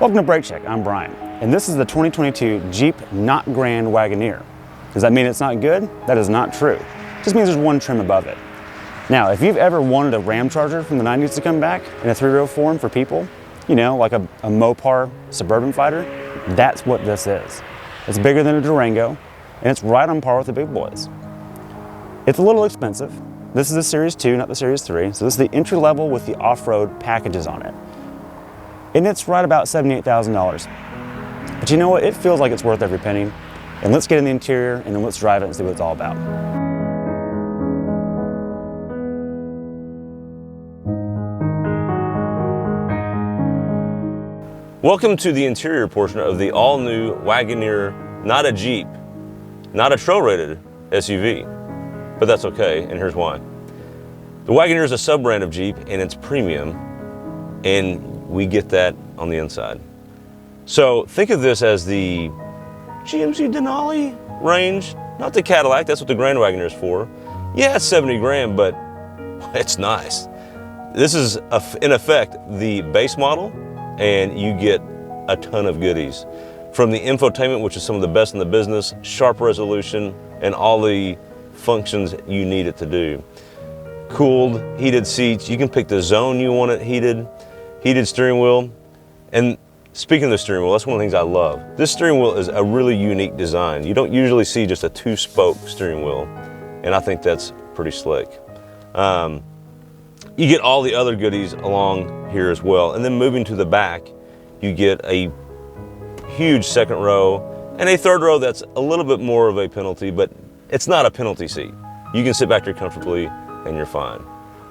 Welcome to Brake Check, I'm Brian, and this is the 2022 Jeep Not Grand Wagoneer. Does that mean it's not good? That is not true. It just means there's one trim above it. Now, if you've ever wanted a Ram Charger from the 90s to come back in a three-row form for people, you know, like a Mopar Suburban Fighter, that's what this is. It's bigger than a Durango, and it's right on par with the big boys. It's a little expensive. This is the Series 2, not the Series 3, so this is the entry level with the off-road packages on it. And it's right about $78,000. But you know what? It feels like it's worth every penny. And let's get in the interior and then let's drive it and see what it's all about. Welcome to the interior portion of the all-new Wagoneer, not a Jeep, not a trail-rated SUV, but that's okay, and here's why. The Wagoneer is a sub-brand of Jeep and it's premium, and we get that on the inside. So think of this as the GMC Denali range, not the Cadillac, that's what the Grand Wagoneer is for. Yeah, it's 70 grand, but it's nice. This is, in effect, the base model, and you get a ton of goodies. From the infotainment, which is some of the best in the business, sharp resolution, and all the functions you need it to do. Cooled, heated seats, you can pick the zone you want it heated steering wheel. And speaking of the steering wheel, that's one of the things I love. This steering wheel is a really unique design. You don't usually see just a two-spoke steering wheel, and I think that's pretty slick. You get all the other goodies along here as well. And then moving to the back, you get a huge second row and a third row that's a little bit more of a penalty, but it's not a penalty seat. You can sit back there comfortably and you're fine.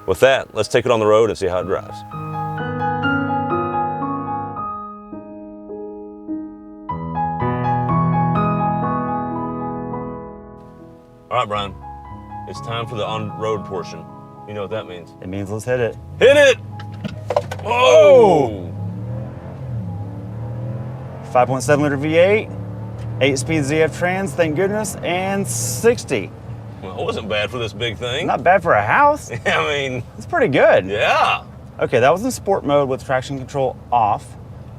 With that, let's take it on the road and see how it drives. All right, Brian, it's time for the on-road portion. You know what that means? It means let's hit it. Hit it! Whoa! 5.7 liter V8, 8-speed ZF trans, thank goodness, and 60. Well, it wasn't bad for this big thing. Not bad for a house. I mean, It's pretty good. yeah. Okay, that was in sport mode with traction control off.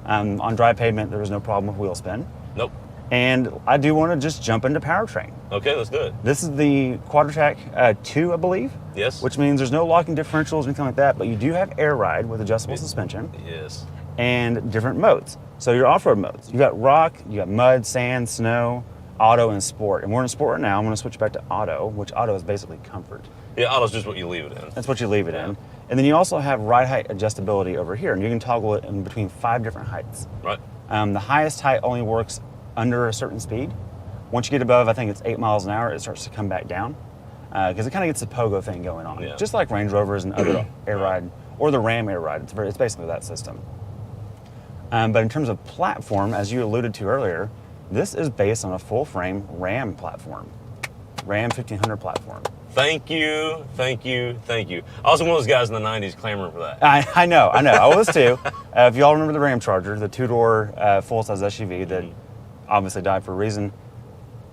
On dry pavement, there was no problem with wheel spin. Nope. And I do want to just jump into powertrain. Okay, let's do it. This is the Quadratec 2, I believe. Yes. Which means there's no locking differentials or anything like that, but you do have air ride with adjustable suspension Yes. and different modes. So your off-road modes, you got rock, you got mud, sand, snow, auto, and sport. And we're in sport right now. I'm going to switch back to auto, which auto is basically comfort. Yeah, auto's just what you leave it in. That's what you leave it in. And then you also have ride height adjustability over here, and you can toggle it in between 5 different heights. Right. The highest height only works under a certain speed. Once you get above, I think it's 8 miles an hour, it starts to come back down because it kind of gets the pogo thing going on. Yeah. Just like Range Rovers and other air ride, or the Ram air ride. It's basically that system. But in terms of platform, as you alluded to earlier, this is based on a full frame Ram platform, Ram 1500 platform. Thank you, thank you, thank you. I was one of those guys in the 90s clamoring for that. I know, I was too. If y'all remember the Ram Charger, the two-door full-size SUV that obviously died for a reason.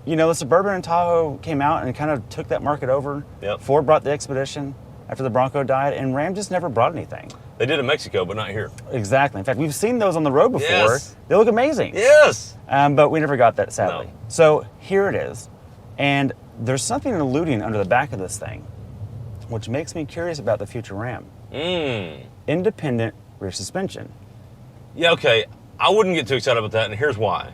You know, the Suburban and Tahoe came out and kind of took that market over. Yep. Ford brought the Expedition after the Bronco died, and Ram just never brought anything. They did in Mexico, but not here. Exactly. In fact, we've seen those on the road before. Yes. They look amazing. Yes. But we never got that, sadly. No. So here it is. And there's something eluding under the back of this thing, which makes me curious about the future Ram. Independent rear suspension. Yeah, okay. I wouldn't get too excited about that, and here's why.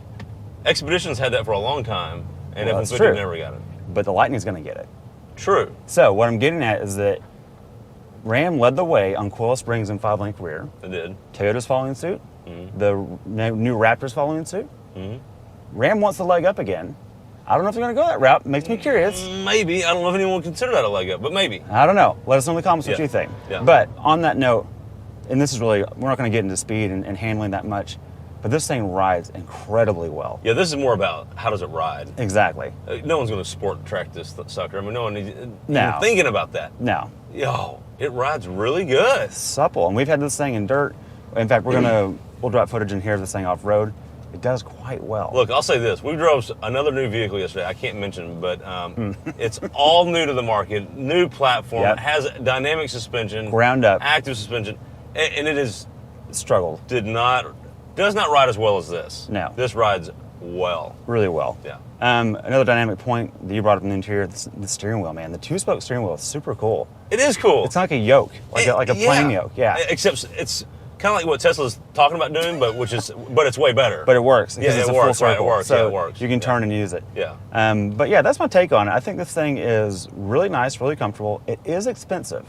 Expeditions had that for a long time, and Well, that's F-150 true. never got it. But the Lightning's going to get it. True. So what I'm getting at is that Ram led the way on coil springs and 5-link rear. It did. Toyota's following suit. The new Raptor's following suit. Ram wants the leg up again. I don't know if they're going to go that route. It makes me curious. Maybe. I don't know if anyone would consider that a leg up, but maybe. I don't know. Let us know in the comments what Yeah. you think. Yeah. But on that note, and this is really, we're not going to get into speed and handling that much, but this thing rides incredibly well. Yeah, this is more about how does it ride. Exactly. No one's going to sport track this sucker. I mean, no one is No. even thinking about that. Now, Yo, it rides really good. supple. And we've had this thing in dirt. In fact, we'll drop footage in here of this thing off road. It does quite well. Look, I'll say this. We drove another new vehicle yesterday. I can't mention, but it's all new to the market, new platform. Yep. It has dynamic suspension. Ground up. Active suspension. And it is Struggled. did not Does not ride as well as this. No. This rides well. Really well. Yeah. Another dynamic point that you brought up in the interior, the steering wheel, man. The 2-spoke steering wheel is super cool. It is cool. It's not like a yoke, like a plain yoke. Yeah. Except it's kind of like what Tesla's talking about doing, but it's way better. But it works because it's a full circle. Right, it works. So yeah, it works. you can turn and use it. Yeah. But yeah, that's my take on it. I think this thing is really nice, really comfortable. It is expensive.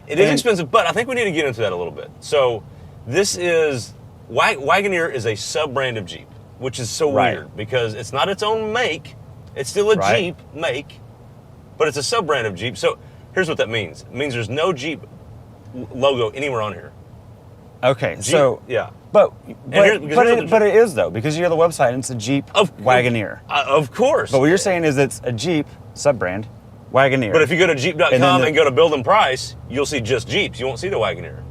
It is expensive, but I think we need to get into that a little bit. So this is, Wagoneer is a sub-brand of Jeep, which is so weird because it's not its own make. It's still a Jeep make, but it's a sub-brand of Jeep. So here's what that means. It means there's no Jeep logo anywhere on here. Okay, Jeep, so yeah, but it is though, because you have the website and it's a Jeep Wagoneer. Of course. But what you're saying is it's a Jeep sub-brand Wagoneer. But if you go to Jeep.com and go to build and price, you'll see just Jeeps. You won't see the Wagoneer.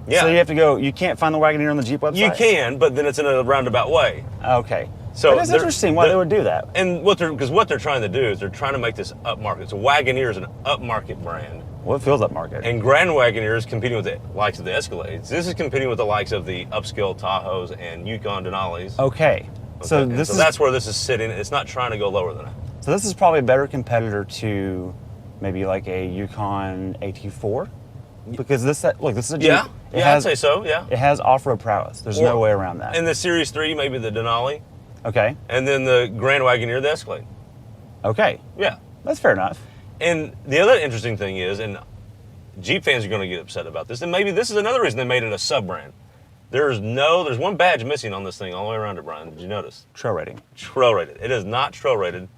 Yeah. So you have to go. You can't find the Wagoneer on the Jeep website. You can, but then it's in a roundabout way. Okay. So it's interesting why they would do that. And what they're trying to do is they're trying to make this upmarket. So Wagoneer is an upmarket brand. Well, it feels upmarket. And Grand Wagoneer is competing with the likes of the Escalades. This is competing with the likes of the upscale Tahoes and Yukon Denali's. Okay. So that's where this is sitting. It's not trying to go lower than that. So this is probably a better competitor to maybe like a Yukon AT4, because this is a Jeep. Yeah, I'd say so. Yeah. It has off-road prowess. There's no way around that. And the Series 3, maybe the Denali. Okay. And then the Grand Wagoneer, the Escalade. Okay. Yeah. That's fair enough. And the other interesting thing is, and Jeep fans are going to get upset about this, and maybe this is another reason they made it a sub-brand. There's one badge missing on this thing all the way around it, Brian. Did you notice? Trail rating. Trail rated. It is not trail rated.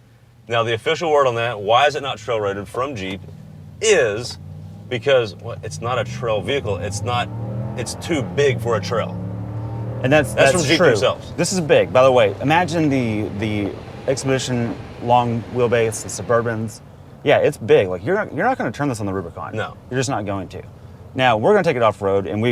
Now, the official word on that, why is it not trail rated from Jeep, is because it's not a trail vehicle. It's too big for a trail. And that's from Jeep true. themselves. This is big. By the way, imagine the Expedition long wheelbase, the Suburbans. Yeah, it's big. Like you're not going to turn this on the Rubicon. No. You're just not going to. Now, we're going to take it off-road, and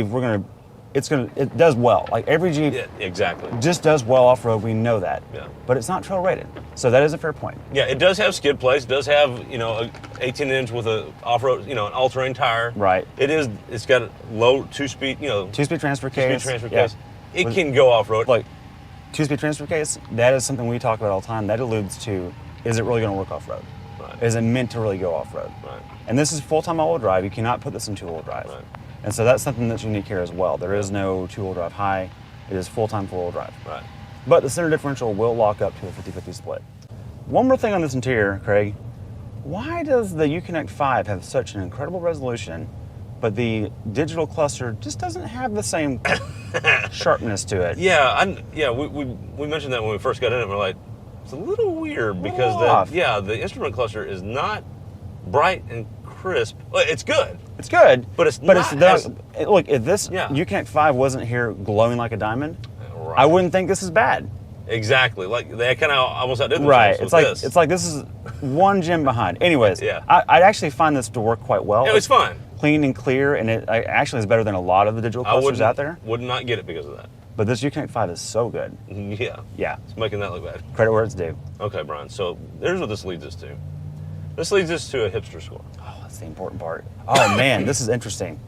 it does well. Like every Jeep exactly just does well off-road. We know that. Yeah. But it's not trail rated. So that is a fair point. Yeah, it does have skid plates. It does have, a 18-inch with a off-road, an all-terrain tire. Right. It's got a low two-speed, two-speed transfer case. It can go off-road. Like two-speed transfer case, that is something we talk about all the time. That alludes to, is it really going to work off-road? Right. Is it meant to really go off-road? Right. And this is full-time all-wheel drive. You cannot put this in two-wheel drive. Right. And so that's something that's unique here as well. There is no two-wheel drive high. It is full-time four-wheel drive. Right. But the center differential will lock up to a 50-50 split. One more thing on this interior, Craig. Why does the Uconnect 5 have such an incredible resolution, but the digital cluster just doesn't have the same sharpness to it? We mentioned that when we first got in it. We're like, it's a little weird because the instrument cluster is not bright and crisp. Well, it's good. It's good, but it's look, if this Uconnect 5 wasn't here glowing like a diamond, right. I wouldn't think this is bad. Exactly. Like they kind of almost outdid themselves. Right. It's like this is one gem behind. Anyways, yeah. I actually find this to work quite well. It was fine. Clean and clear, and it actually is better than a lot of the digital clusters out there. Would not get it because of that. But this Uconnect 5 is so good. Yeah. Yeah. It's making that look bad. Credit where it's due. Okay, Brian. So here's what this leads us to. This leads us to a hipster score. Oh, that's the important part. Oh man, this is interesting.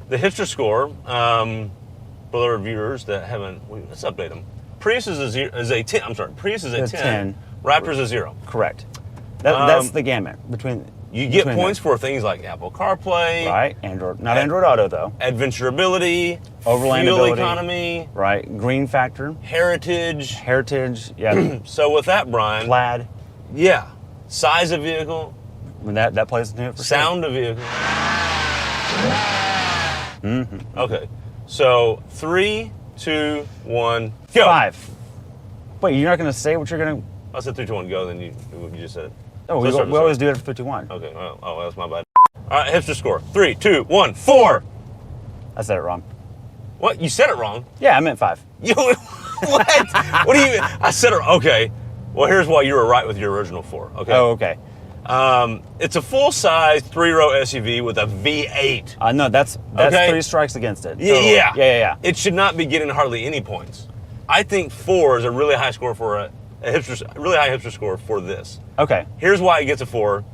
The hipster score, for the reviewers that haven't, let's update them. Prius is a 10. I'm sorry. Prius is a 10. Raptor is a 0. Correct. That's the gamut between. You get points for things like Apple CarPlay. Right. Android, not Android Auto though. Adventurability. Overlandability. Fuel economy. Right. Green factor. Heritage. Yeah. So with that, Brian. Plaid. Yeah. Size of vehicle. When that plays into it for sound of vehicle. Okay. So 3, 2, 1, go. 5. Wait, you're not going to say what you're going to. I said 3, 2, 1, go. Then you just said it. Oh, we always do it for 3, 2, 1. Okay. Oh, that's my bad. All right. Hipster score. 3, 2, 1, 4. I said it wrong. What? You said it wrong. Yeah, I meant 5. What? What do you? I said it. Okay. Well, here's why you were right with your original 4. Okay. Oh, okay. It's a full-size 3-row SUV with a V8. No, that's okay? 3 strikes against it. Yeah. It should not be getting hardly any points. I think 4 is a really high score for a really high hipster score for this. Okay. Here's why it gets a 4.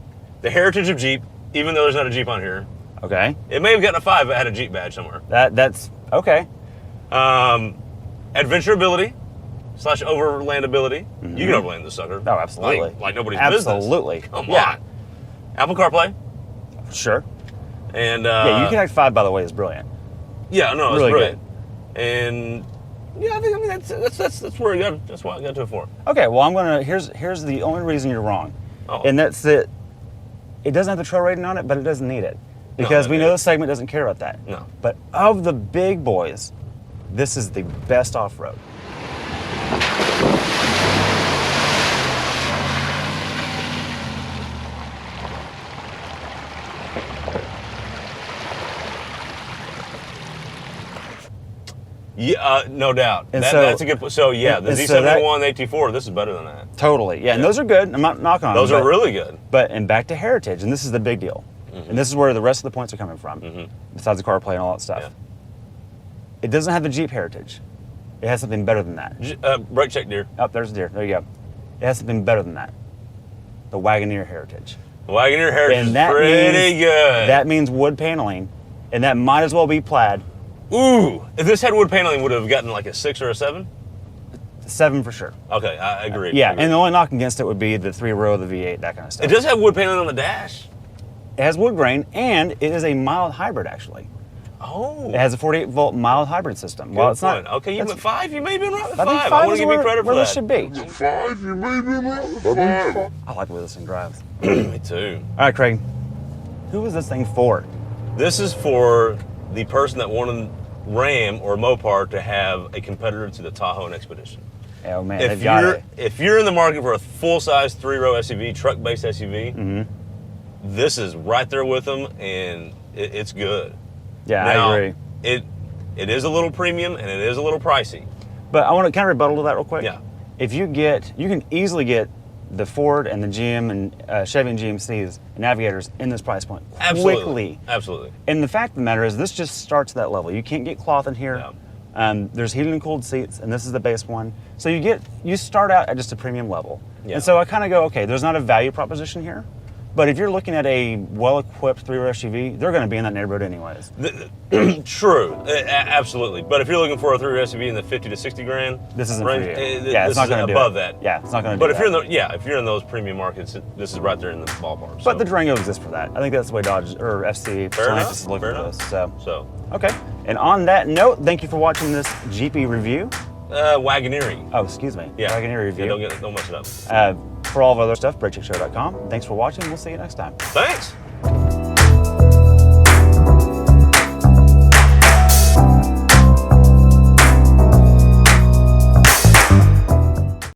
The heritage of Jeep, even though there's not a Jeep on here. Okay. It may have gotten a 5 if it had a Jeep badge somewhere. That's okay. adventurability / overlandability. You can overland this sucker. Oh, absolutely. Like nobody's business. Absolutely. Come on. Apple CarPlay. Sure. And yeah, Uconnect 5, by the way, is brilliant. Yeah, no, it's really brilliant. And yeah, I mean that's where that's what I got to it for. Okay, well here's the only reason you're wrong. Oh. And that's that it doesn't have the trail rating on it, but it doesn't need it. Because we know the segment doesn't care about that. No. But of the big boys, this is the best off-road. Yeah, no doubt. And That's a good. So yeah, the Z71, the AT4, this is better than that. Totally, yeah, and those are good. I'm not knocking on them. Those are really good. And back to heritage, and this is the big deal. And this is where the rest of the points are coming from, besides the CarPlay and all that stuff. Yeah. It doesn't have the Jeep heritage. It has something better than that. Brake check, deer. Oh, there's a deer. There you go. It has something better than that. The Wagoneer heritage. The Wagoneer heritage And is pretty good. That means wood paneling, and that might as well be plaid. Ooh, if this had wood paneling, would have gotten like a 6 or a 7? 7 for sure. Okay, I agree. Yeah, I agree. and the only knock against it would be the 3-row, the V8, that kind of stuff. It does have wood paneling on the dash. It has wood grain, and it is a mild hybrid, actually. Oh. It has a 48-volt mild hybrid system. Well, it's not. Okay, you went 5. You may have been right with I think 5. 5 I want is to give you credit for where that. this should be. 5, you may be right with 5. I like the way this thing drives. Me too. All right, Craig. Who is this thing for? This is for the person that wanted Ram or Mopar to have a competitor to the Tahoe and Expedition. Oh man, they've got it. If you're in the market for a full-size 3-row SUV, truck-based SUV, this is right there with them, and it's good. Yeah, Now, I agree. It is a little premium and it is a little pricey. But I want to kind of rebuttal to that real quick. Yeah. If you can easily get the Ford and the GM and Chevy and GMCs and Navigators in this price point quickly. Absolutely. And the fact of the matter is, this just starts at that level. You can't get cloth in here. Yeah. There's heated and cooled seats, and this is the base one. So you start out at just a premium level. Yeah. And so I kind of go, okay, there's not a value proposition here. But if you're looking at a well-equipped 3-row SUV, they're going to be in that neighborhood anyways. True, absolutely. But if you're looking for a 3-row SUV in the 50 to 60 grand This isn't range, for you. Yeah, it's not going to do above it. that. Yeah, it's not going to do But that. if you're in those premium markets, this is right there in the ballpark. But the Durango exists for that. I think that's the way Dodge or FC Stellantis is looking for this. So okay. And on that note, thank you for watching this Jeepy review. Wagoneering. Oh, excuse me. Yeah. Wagoneer review. Yeah, don't mess it up. For all of our other stuff, BrakeCheckShow.com. Thanks for watching. We'll see you next time. Thanks.